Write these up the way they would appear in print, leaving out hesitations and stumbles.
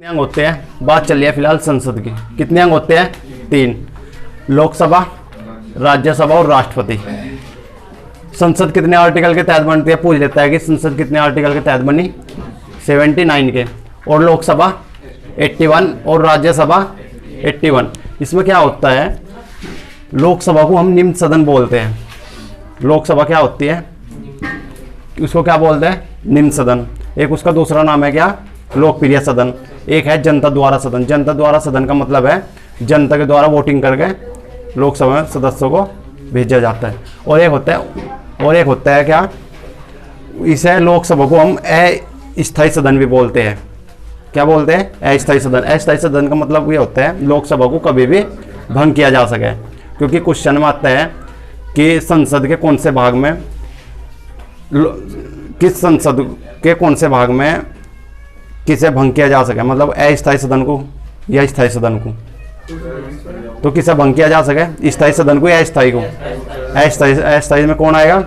कितने अंग होते हैं? बात चल रही है फिलहाल संसद की। कितने अंग होते हैं? 3। लोकसभा, राज्यसभा और राष्ट्रपति। संसद कितने आर्टिकल के तहत बनती है? पूछ लेता है कि संसद कितने आर्टिकल के तहत बनी? 79 के। और लोकसभा 81 और राज्यसभा 81। इसमें क्या होता है, लोकसभा को हम निम्न सदन बोलते हैं। लोकसभा क्या होती है, उसको क्या बोलते हैं? निम्न सदन। एक उसका दूसरा नाम है क्या? लोकप्रिय सदन। एक है जनता द्वारा सदन। जनता द्वारा सदन का मतलब है जनता के द्वारा वोटिंग करके लोकसभा में सदस्यों को भेजा जाता है। और एक होता है क्या, इसे लोकसभा को हम अस्थायी सदन भी बोलते हैं। क्या बोलते हैं? अस्थायी सदन। अस्थायी सदन का मतलब ये होता है लोकसभा को कभी भी भंग किया जा सके। क्योंकि क्वेश्चन में आता है कि संसद के कौन से भाग में, किस संसद के कौन से भाग में किसे भंग किया जा सके, मतलब अस्थायी सदन को या स्थायी सदन को। तो किसे भंग किया जा सके? स्थायी सदन को या अस्थायी को? अस्थायी में कौन आएगा?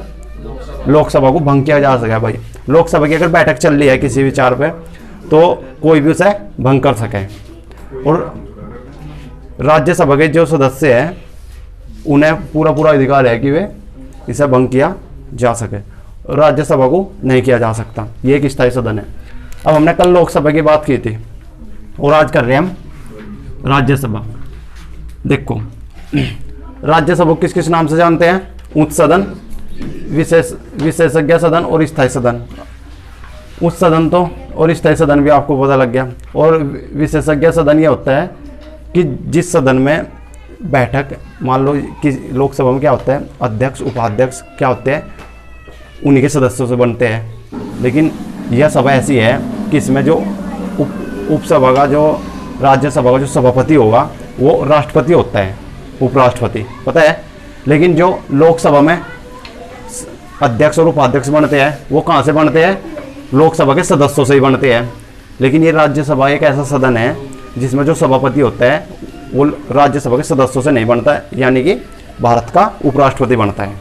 लोकसभा को भंग किया जा सके। भाई लोकसभा की अगर बैठक चल रही है किसी विचार पे तो कोई भी उसे भंग कर सके। और राज्यसभा के जो सदस्य हैं उन्हें पूरा अधिकार है कि वे इसे भंग किया जा सके। राज्यसभा को नहीं किया जा सकता। ये एक स्थायी सदन है। अब हमने कल लोकसभा की बात की थी और आज कर रहे हैं हम राज्यसभा। देखो राज्यसभा को किस किस नाम से जानते हैं? उच्च सदन, विशेषज्ञ सदन और स्थायी सदन। उच्च सदन तो और स्थायी सदन भी आपको पता लग गया। और विशेषज्ञ सदन ये होता है कि जिस सदन में बैठक, मान लो कि लोकसभा में क्या होता है, अध्यक्ष उपाध्यक्ष क्या होते हैं, उन्हीं के सदस्यों से बनते हैं। लेकिन यह सभा ऐसी है कि इसमें जो उपसभा का, जो राज्यसभा का जो सभापति होगा वो राष्ट्रपति होता है, उपराष्ट्रपति, पता है। लेकिन जो लोकसभा में अध्यक्ष और उपाध्यक्ष बनते हैं वो कहाँ से बनते हैं? लोकसभा के सदस्यों से ही बनते हैं। लेकिन ये राज्यसभा एक ऐसा सदन है जिसमें जो सभापति होता है वो राज्यसभा के सदस्यों से नहीं बनता है, यानी कि भारत का उपराष्ट्रपति बनता है।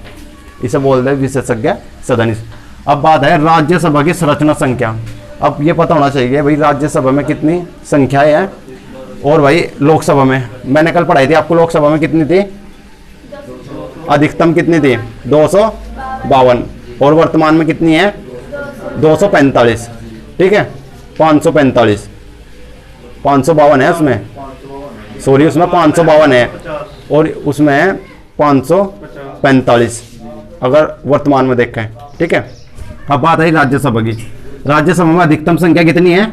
इसे बोलते हैं विशेषज्ञ सदन। अब बात है राज्यसभा की संरचना संख्या। अब ये पता होना चाहिए भाई राज्यसभा में कितनी संख्याएं हैं और भाई लोकसभा में। मैंने कल पढ़ाई थी आपको, लोकसभा में कितनी थी? अधिकतम कितनी थी? 252। और वर्तमान में कितनी है? 245। ठीक है, 545, 552 है उसमें, सॉरी उसमें 552 है और उसमें है 545 अगर वर्तमान में देखें। ठीक है, अब बात है राज्यसभा की। राज्यसभा में अधिकतम संख्या कितनी है?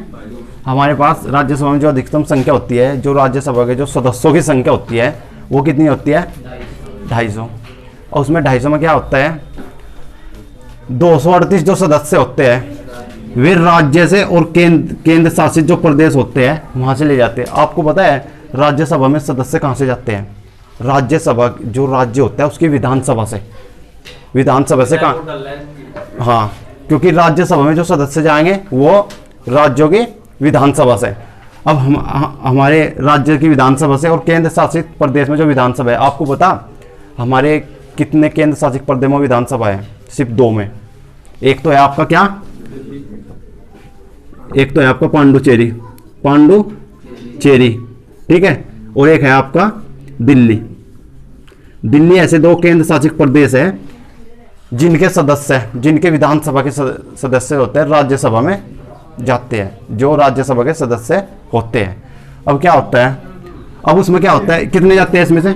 हमारे पास राज्यसभा में जो अधिकतम संख्या होती है, जो राज्यसभा के जो सदस्यों की संख्या होती है वो कितनी होती है? 250। और उसमें 250 में क्या होता है, 238 जो सदस्य होते हैं वे राज्य से और केंद्र शासित जो प्रदेश होते हैं वहां से ले जाते हैं। आपको पता है राज्यसभा में सदस्य कहां से जाते हैं? राज्यसभा जो राज्य होता है उसकी विधानसभा से। विधानसभा से कहाँ? हाँ, क्योंकि राज्यसभा में जो सदस्य जाएंगे वो राज्यों की विधानसभा से। अब हमारे राज्य की विधानसभा से और केंद्र शासित प्रदेश में जो विधानसभा है, आपको पता हमारे कितने केंद्र शासित प्रदेश में विधानसभा है? सिर्फ 2 में। एक तो है आपका क्या, एक तो है आपका पांडुचेरी, ठीक है, और एक है आपका दिल्ली। दिल्ली ऐसे 2 केंद्र शासित प्रदेश है जिनके सदस्य, जिनके विधानसभा के सदस्य होते हैं राज्यसभा में जाते हैं, जो राज्यसभा के सदस्य होते हैं। अब क्या होता है, अब उसमें क्या होता है, कितने जाते हैं इसमें से?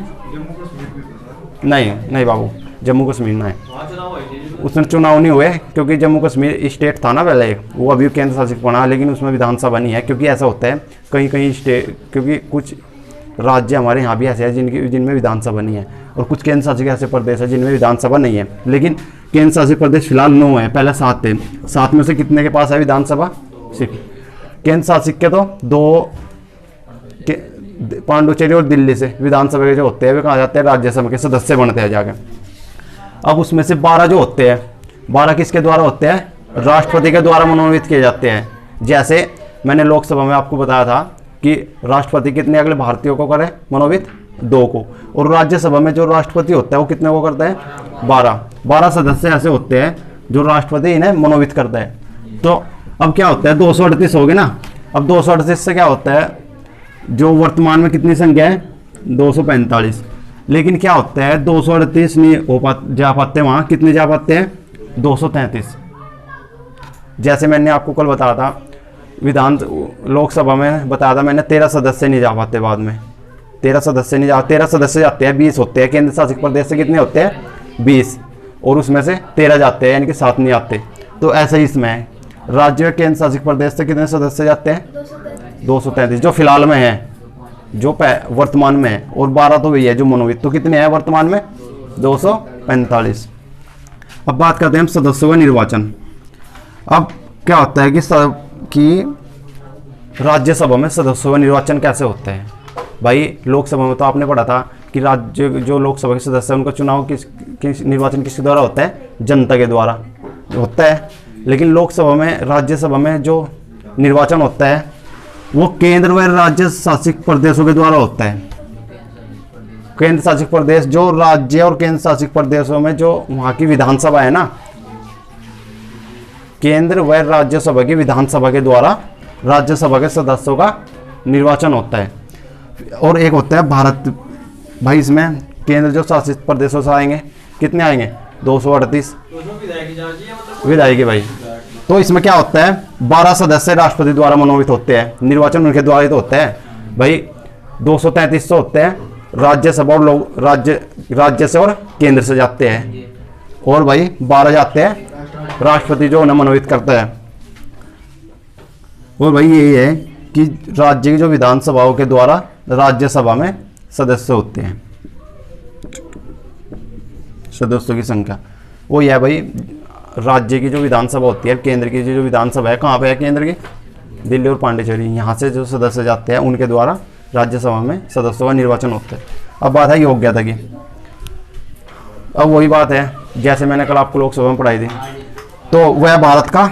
नहीं बाबू, जम्मू कश्मीर ना है, उसमें चुनाव नहीं हुए क्योंकि जम्मू कश्मीर स्टेट था ना पहले, वो अभी केंद्र शासित बना, लेकिन उसमें विधानसभा नहीं है। क्योंकि ऐसा होता है कहीं स्टेट, क्योंकि कुछ राज्य हमारे यहाँ भी ऐसे हैं जिनमें विधानसभा नहीं है, और कुछ केंद्र शासित ऐसे प्रदेश है जिनमें विधानसभा नहीं है। लेकिन केंद्र शासित प्रदेश फिलहाल 9 है, पहले 7 थे। 7 में से कितने के पास है विधानसभा? सिर्फ केंद्र शासित के तो 2, पांडुचेरी और दिल्ली से विधानसभा के जो होते हैं वे कहाँ जाते हैं? राज्यसभा के सदस्य बनते हैं जाके। अब उसमें से 12 जो होते हैं, 12 किसके द्वारा होते हैं? राष्ट्रपति के द्वारा मनोनीत किए जाते हैं। जैसे मैंने लोकसभा में आपको बताया था कि राष्ट्रपति कितने अगले भारतीयों को करे मनोनीत? 2 को। और राज्यसभा में जो राष्ट्रपति होता है वो कितने को करता है? 12 सदस्य ऐसे होते हैं जो राष्ट्रपति इन्हें मनोनीत करता है। तो अब क्या होता है, 238 हो गए ना, अब 238 से क्या होता है, जो वर्तमान में कितनी संख्या है 245, लेकिन क्या होता है 238 नहीं जा पाते, वहाँ कितने जा पाते हैं 233। जैसे मैंने आपको कल बताया था विधान लोकसभा में बताया था मैंने, 13 सदस्य नहीं जा पाते, बाद में 13 सदस्य नहीं जा, 13 सदस्य जाते हैं 20 होते हैं, केंद्र शासित प्रदेश से कितने होते हैं 20, और उसमें से 13 जाते हैं, यानी कि 7 नहीं आते। तो ऐसा ही इसमें है, राज्य केंद्र शासित प्रदेश से कितने सदस्य जाते हैं 233 जो फिलहाल में है, जो वर्तमान में है, और 12 तो वही है जो मनोवित, तो कितने हैं वर्तमान में 245। अब बात करते हैं हम सदस्यों का निर्वाचन। अब क्या होता है कि राज्यसभा में सदस्यों का निर्वाचन कैसे होता है। भाई लोकसभा में तो आपने पढ़ा था कि राज्य जो लोकसभा के सदस्य हैं उनका चुनाव किस निर्वाचन किसके द्वारा होता है, जनता के द्वारा होता है। लेकिन लोकसभा में राज्यसभा में जो निर्वाचन होता है वो केंद्र व राज्य शासित प्रदेशों के द्वारा होता है। केंद्र शासित प्रदेश, जो राज्य और केंद्र शासित प्रदेशों में जो वहाँ की विधानसभा है ना, केंद्र व राज्यसभा की विधानसभा के द्वारा राज्यसभा के सदस्यों का निर्वाचन होता है। और एक होता है भारत, भाई इसमें केंद्र जो शासित प्रदेशों से आएंगे कितने आएंगे 238 विधायकी भाई। तो इसमें क्या होता है 12 सदस्य राष्ट्रपति द्वारा मनोनीत होते हैं, निर्वाचन उनके द्वारा ही तो होता है भाई। 233 तो होते हैं राज्यसभा और लोग राज्य से और केंद्र से जाते हैं, और भाई 12 जाते हैं राष्ट्रपति जो उन्हें मनोनीत करता है। और भाई यही है कि राज्य की जो विधानसभाओं के द्वारा राज्यसभा में सदस्य होते हैं, सदस्यों की संख्या वो यह है भाई। राज्य की जो विधानसभा होती है, केंद्र की जो विधानसभा है, कहाँ पे है केंद्र की, दिल्ली और पांडिचेरी, यहाँ से जो सदस्य जाते हैं उनके द्वारा राज्यसभा में सदस्यों का निर्वाचन होता है। अब बात है योग्यता की। अब वही बात है जैसे मैंने कल आपको लोकसभा में पढ़ाई थी, तो वह भारत का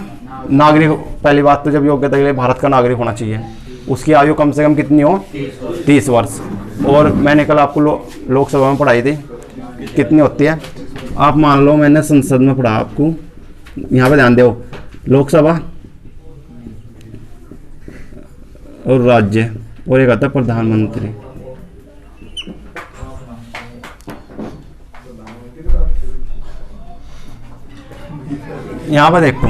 नागरिक, पहली बात तो जब योग्यता के लिए भारत का नागरिक होना चाहिए, उसकी आयु कम से कम कितनी हो 30 वर्ष। और मैंने कल आपको लोकसभा में पढ़ाई थी कितनी होती है, आप मान लो मैंने संसद में पढ़ा आपको, यहाँ पे ध्यान दो, लोकसभा और राज्य, और एक आता है प्रधानमंत्री। यहाँ पे देखो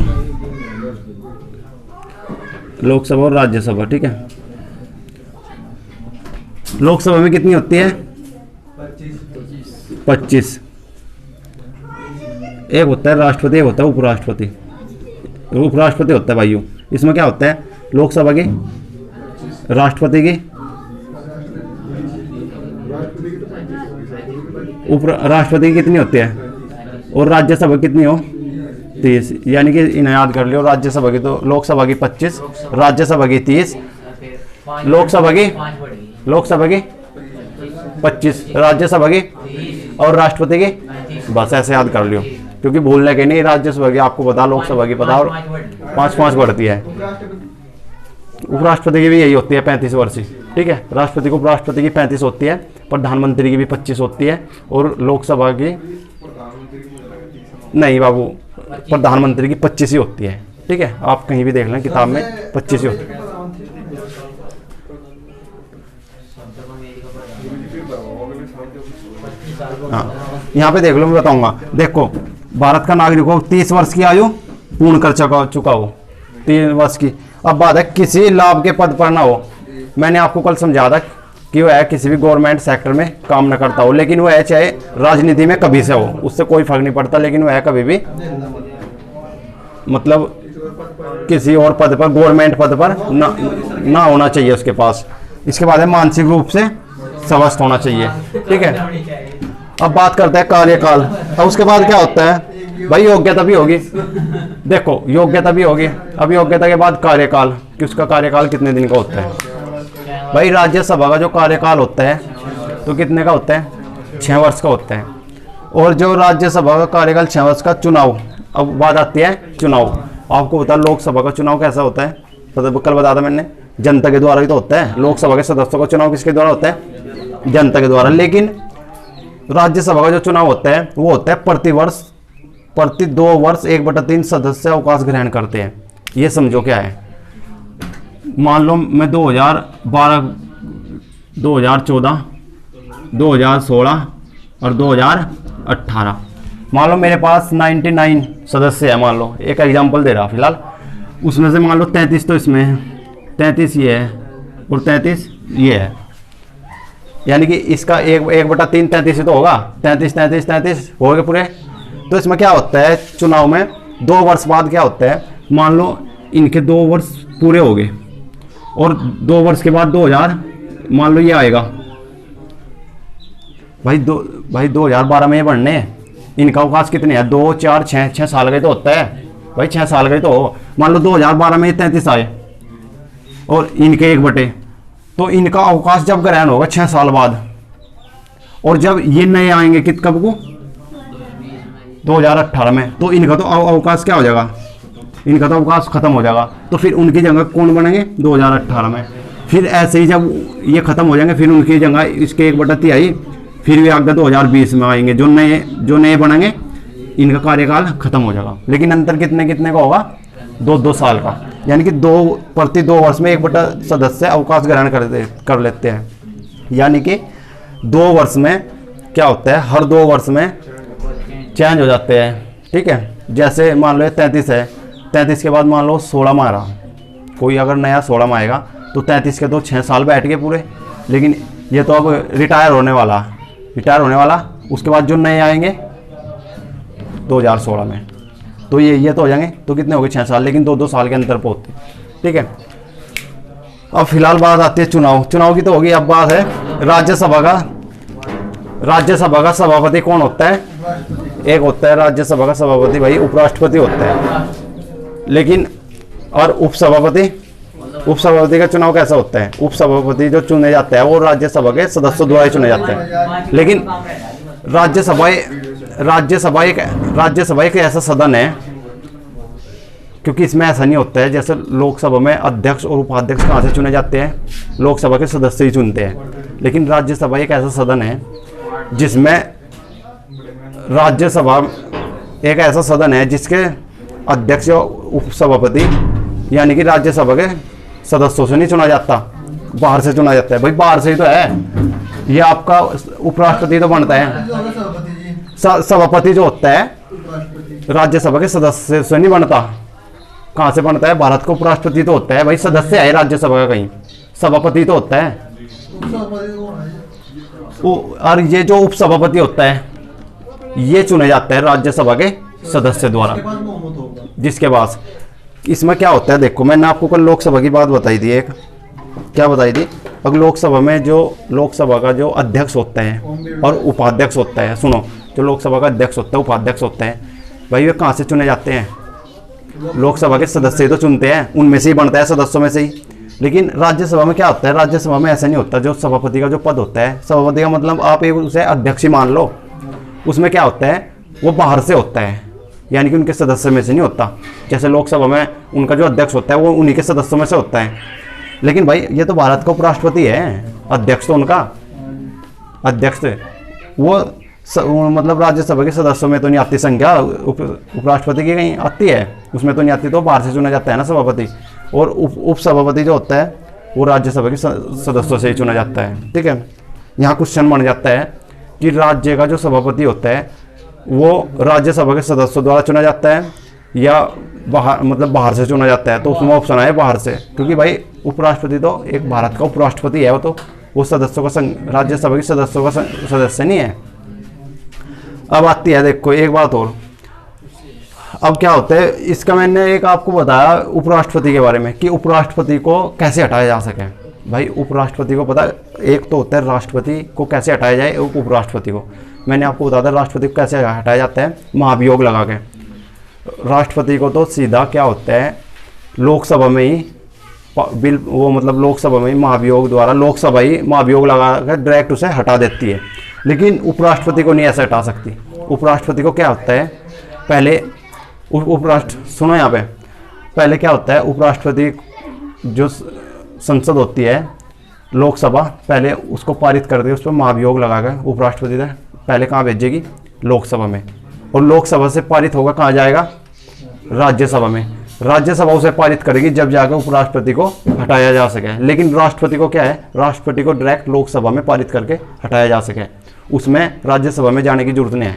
लोकसभा और राज्यसभा, ठीक है। लोकसभा में कितनी होती है 25। एक होता है राष्ट्रपति, एक होता है उपराष्ट्रपति। उपराष्ट्रपति होता है भाइयों, इसमें क्या होता है लोकसभा की, राष्ट्रपति की, राष्ट्रपति की कितनी होती है, और राज्यसभा कितनी हो 30। यानी कि इन्हें याद कर लियो, राज्यसभा की तो लोकसभा की 25, राज्यसभा की 30, लोकसभा की 25, राज्यसभा की और राष्ट्रपति की, बस ऐसे याद कर लियो, क्योंकि भूलने के नहीं। राज्यसभा की आपको पता, लोकसभा की पता, और 5-5 बढ़ती है। उपराष्ट्रपति की भी यही होती है 35 वर्ष की, ठीक है। राष्ट्रपति को उपराष्ट्रपति की 35 होती है, प्रधानमंत्री की भी 25 होती है, और लोकसभा की नहीं बाबू, प्रधानमंत्री की 25 ही होती है, ठीक है। आप कहीं भी देख लें किताब में 25 ही होती है। हाँ, यहाँ पे देख लो, मैं बताऊंगा। देखो भारत का नागरिक हो 30 वर्ष की आयु पूर्ण कर चुका हो 3 वर्ष की। अब बात है किसी लाभ के पद पर ना हो। मैंने आपको कल समझा था कि वह किसी भी गवर्नमेंट सेक्टर में काम न करता हो, लेकिन वह चाहे राजनीति में कभी से हो, उससे कोई फर्क नहीं पड़ता, लेकिन वह कभी भी मतलब किसी और पद पर, गवर्नमेंट पद पर ना होना चाहिए उसके पास। इसके बाद है मानसिक रूप से स्वस्थ होना चाहिए, ठीक है। अब बात करते हैं कार्यकाल। अब उसके बाद क्या होता है भाई, योग्यता भी होगी। देखो योग्यता भी होगी, अब योग्यता के बाद कार्यकाल, कि उसका कार्यकाल कितने दिन का होता है। भाई राज्यसभा का जो कार्यकाल होता है तो कितने का होता है 6 वर्ष का होता है, और जो राज्यसभा का कार्यकाल 6 वर्ष का। चुनाव, अब बात आती है चुनाव। आपको बता लोकसभा का चुनाव कैसा होता है, कल बताया था मैंने, जनता के द्वारा ही तो होता है। लोकसभा के सदस्यों का चुनाव किसके द्वारा होता है, जनता के द्वारा। लेकिन राज्यसभा का जो चुनाव होता है वो होता है प्रति 2 वर्ष 1/3 सदस्य अवकाश ग्रहण करते हैं। ये समझो क्या है, मान लो मैं 2012, 2014, 2016 और 2018, मान लो मेरे पास 99 सदस्य है, मान लो एक एग्जांपल दे रहा फिलहाल। उसमें से मान लो 33 तो इसमें है, 33 ये है और 33 ये है, यानी कि इसका 1/3 33 ही तो होगा। 33 हो गए पूरे। तो इसमें क्या होता है चुनाव में 2 वर्ष बाद क्या होता है, मान लो इनके 2 वर्ष पूरे हो गए और 2 वर्ष के बाद 2000 मान लो ये आएगा भाई 2012 में ये बढ़ने हैं। इनका अवकाश कितने हैं, 2 4 6 साल का ही तो होता है भाई, 6 साल का ही तो हो। मान लो 2012 में 33 आए और इनके 1/, तो इनका अवकाश जब ग्रहण होगा 6 साल बाद, और जब ये नए आएंगे कब को, 2018 में, तो इनका तो अवकाश क्या हो जाएगा, इनका तो अवकाश खत्म हो जाएगा। तो फिर उनकी जगह कौन बनेंगे 2018 में। फिर ऐसे ही जब ये खत्म हो जाएंगे फिर उनकी जगह इसके 1/3 फिर भी आगे 2020 में आएंगे जो नए बनेंगे, इनका कार्यकाल खत्म हो जाएगा। लेकिन अंतर कितने का होगा, 2 साल का, यानी कि प्रति 2 वर्ष में 1 सदस्य अवकाश ग्रहण कर लेते हैं। यानी कि 2 वर्ष में क्या होता है, हर 2 वर्ष में चेंज हो जाते हैं। ठीक है, जैसे मान लो 33 है, 33 के बाद मान लो 16 में आ रहा, कोई अगर नया 16 में आएगा तो 33 के तो 6 साल बैठ गए पूरे। लेकिन ये तो अब रिटायर होने वाला, उसके बाद जो नए आएंगे 2016 में, तो ये तो हो जाएंगे, तो कितने हो गए 6 साल, लेकिन 2 साल के अंतर पे होते। ठीक है, अब फिलहाल बात आती है चुनाव की तो होगी। अब बात है राज्यसभा का सभापति कौन होता है। एक होता है राज्यसभा का सभापति भाई, उपराष्ट्रपति होता है। लेकिन और उपसभापति का चुनाव कैसा होता है, उपसभापति जो चुने जाते हैं वो राज्यसभा के सदस्यों द्वारा चुने जाते हैं। लेकिन राज्यसभा एक ऐसा सदन है, क्योंकि इसमें ऐसा नहीं होता है जैसे लोकसभा में अध्यक्ष और उपाध्यक्ष कहाँ से चुने जाते हैं, लोकसभा के सदस्य ही चुनते हैं। लेकिन राज्यसभा एक ऐसा सदन है जिसमें जिसके अध्यक्ष और उपसभापति यानी कि राज्यसभा के सदस्यों से नहीं चुना जाता, बाहर से चुना जाता है। भाई बाहर से ही तो है, ये आपका उपराष्ट्रपति तो बनता है, सभापति जो होता है राज्यसभा के सदस्य से नहीं बनता। कहाँ से बनता है, भारत का उपराष्ट्रपति तो होता है भाई, सदस्य है राज्यसभा का, कहीं सभापति तो होता है। और ये जो उपसभापति होता है ये चुने जाता है राज्यसभा के सदस्य द्वारा, जिसके पास। इसमें क्या होता है देखो, मैंने आपको कल लोकसभा की बात बताई थी, एक क्या बताई थी, अब लोकसभा में लोकसभा का जो अध्यक्ष होता है और उपाध्यक्ष होता है, सुनो, जो लोकसभा का अध्यक्ष होता है उपाध्यक्ष होता है भाई, वे कहाँ से चुने जाते हैं, लोकसभा के सदस्य तो चुनते हैं, उनमें से ही बनता है, सदस्यों में से ही। लेकिन राज्यसभा में क्या होता है, राज्यसभा में ऐसा नहीं होता। जो सभापति का जो पद होता है, सभापति का मतलब आप एक उसे अध्यक्ष ही मान लो, उसमें क्या होता है वो बाहर से होता है, यानी कि उनके सदस्य में से नहीं होता। जैसे लोकसभा में उनका जो अध्यक्ष होता है वो उन्हीं के सदस्यों में से होता है। लेकिन भाई ये तो भारत का उपराष्ट्रपति है, अध्यक्ष तो उनका अध्यक्ष वो मतलब राज्यसभा के सदस्यों में तो नहीं आती संख्या, उपराष्ट्रपति की कहीं आती है, उसमें तो नहीं आती, तो बाहर से चुना जाता है ना सभापति। और उपसभापति जो होता है वो राज्यसभा के सदस्यों से ही चुना जाता है। ठीक है, यहाँ क्वेश्चन बन जाता है कि राज्य का जो सभापति होता है वो राज्यसभा के सदस्यों द्वारा चुना जाता है या बाहर से चुना जाता है। तो उसमें ऑप्शन आए बाहर से, क्योंकि भाई उपराष्ट्रपति तो एक भारत का उपराष्ट्रपति है, वो सदस्यों का राज्यसभा के सदस्यों का सदस्य नहीं है। अब आती है देखो एक बात और, अब क्या होता है इसका मैंने एक आपको बताया उपराष्ट्रपति के बारे में कि उपराष्ट्रपति को कैसे हटाया जा सके। भाई उपराष्ट्रपति को पता, एक तो होता है राष्ट्रपति को कैसे हटाया जाए, एक उपराष्ट्रपति को। मैंने आपको बताया था राष्ट्रपति को कैसे हटाया जाता है, महाभियोग लगा के। राष्ट्रपति को तो सीधा क्या होता है लोकसभा में ही बिल वो मतलब लोकसभा में ही महाभियोग द्वारा लोकसभा ही महाभियोग लगा कर डायरेक्ट उसे हटा देती है। लेकिन उपराष्ट्रपति को नहीं ऐसा हटा सकती। उपराष्ट्रपति को क्या होता है पहले सुनो यहाँ पे, पहले क्या होता है उपराष्ट्रपति जो संसद होती है लोकसभा, पहले उसको पारित कर दे, उस पर महाभियोग लगाकर उपराष्ट्रपति ने पहले कहाँ भेजेगी, लोकसभा में, और लोकसभा से पारित होगा कहाँ जाएगा, राज्यसभा में। राज्यसभा उसे पारित करेगी जब जाकर उपराष्ट्रपति को हटाया जा सके। लेकिन राष्ट्रपति को क्या है, राष्ट्रपति को डायरेक्ट लोकसभा में पारित करके हटाया जा सके, उसमें राज्यसभा में जाने की जरूरत नहीं है।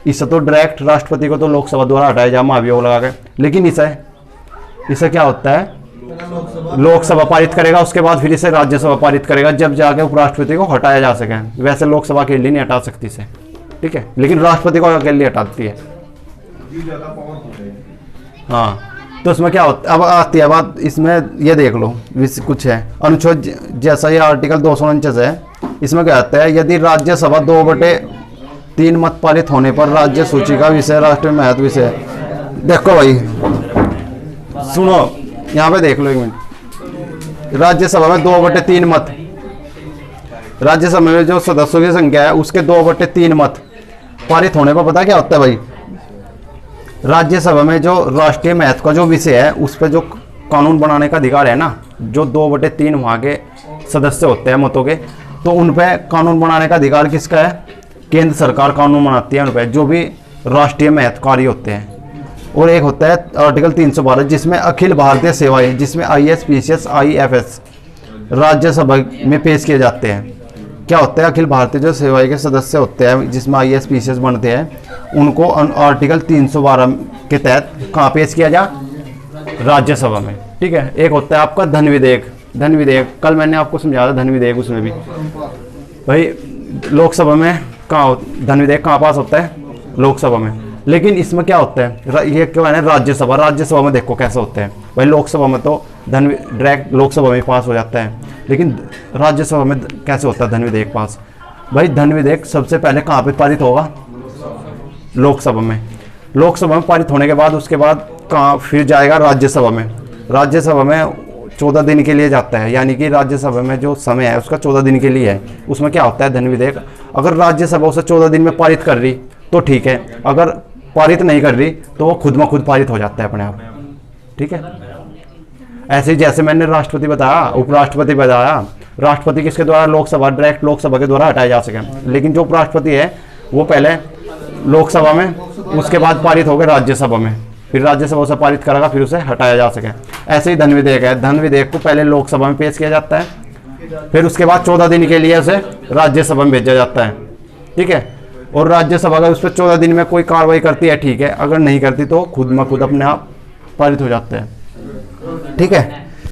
इससे तो डायरेक्ट राष्ट्रपति को तो लोकसभा द्वारा हटाया जा महाभियोग लगा के। लेकिन इसे क्या होता है, लोकसभा पारित करेगा, उसके बाद फिर इसे राज्यसभा पारित करेगा जब जाके उपराष्ट्रपति को हटाया जा सके। वैसे लोकसभा के लिए नहीं हटा सकती इसे, ठीक है, लेकिन राष्ट्रपति को अकेले हटाती है। हाँ, तो इसमें क्या होता है, अब आती है बात, इसमें ये देख लो कुछ है अनुच्छेद, जैसा ये आर्टिकल 249 है, इसमें क्या आता है, यदि राज्यसभा 2/3 मत पारित होने पर राज्य सूची का विषय राष्ट्रीय महत्व विषय। देखो भाई सुनो, यहाँ पे देख लो एक मिनट, राज्यसभा में 2/3 मत, राज्यसभा में जो सदस्यों की संख्या है उसके 2/3 मत पारित होने पर पता क्या होता है भाई, राज्यसभा में जो राष्ट्रीय महत्व का जो विषय है उस पर जो कानून बनाने का अधिकार है ना, जो 2/3 वहाँ के सदस्य होते हैं मतों के, तो उन पर कानून बनाने का अधिकार किसका है, केंद्र सरकार कानून बनाती है उन पर, जो भी राष्ट्रीय महत्वकारी होते हैं। और एक होता है आर्टिकल 312 जिसमें अखिल भारतीय सेवाएं, जिसमें IAS, PCS, IFS राज्यसभा में पेश किए जाते हैं। क्या होता है, अखिल भारतीय जो सेवाएं के सदस्य होते हैं जिसमें IAS, PCS बनते हैं, उनको आर्टिकल 312 के तहत कहाँ पेश किया जा, राज्यसभा में, ठीक है। एक होता है आपका धन विधेयक, कल मैंने आपको समझाया था धन विधेयक, उसमें भी भाई लोकसभा में कहाँ धन विधेयक कहाँ पास होता है, लोकसभा में। लेकिन इसमें क्या होता है, ये क्या है राज्यसभा में देखो कैसे होते हैं भाई, लोकसभा में तो धन डायरेक्ट लोकसभा में पास हो जाता है, लेकिन राज्यसभा में कैसे होता है धन विधेयक पास। भाई धन विधेयक सबसे पहले कहाँ पे पारित होगा, लोकसभा में। लोकसभा में पारित होने के बाद उसके बाद कहाँ फिर जाएगा, राज्यसभा में। राज्यसभा में 14 दिन के लिए जाता है, यानी कि राज्यसभा में जो समय है उसका 14 दिन के लिए है। उसमें क्या होता है, धन विधेयक अगर राज्यसभा उसे 14 दिन में पारित कर रही तो ठीक है, अगर पारित नहीं कर रही तो वो खुद में खुद पारित हो जाता है अपने आप, ठीक है। ऐसे ही जैसे मैंने राष्ट्रपति बताया, उपराष्ट्रपति बताया, राष्ट्रपति किसके द्वारा, लोकसभा, डायरेक्ट लोकसभा के द्वारा हटाए जा सके। लेकिन जो उपराष्ट्रपति है वो पहले लोकसभा में, उसके बाद पारित हो गए राज्यसभा में, फिर राज्यसभा उसे पारित करेगा, फिर उसे हटाया जा सके। ऐसे ही धन विधेयक है, धन विधेयक को पहले लोकसभा में पेश किया जाता है, फिर उसके बाद 14 दिन के लिए उसे राज्यसभा में भेजा जाता है, ठीक है। और राज्यसभा अगर उस पर 14 दिन में कोई कार्रवाई करती है, ठीक है, अगर नहीं करती तो खुद में खुद अपने आप पारित हो जाते हैं, ठीक है।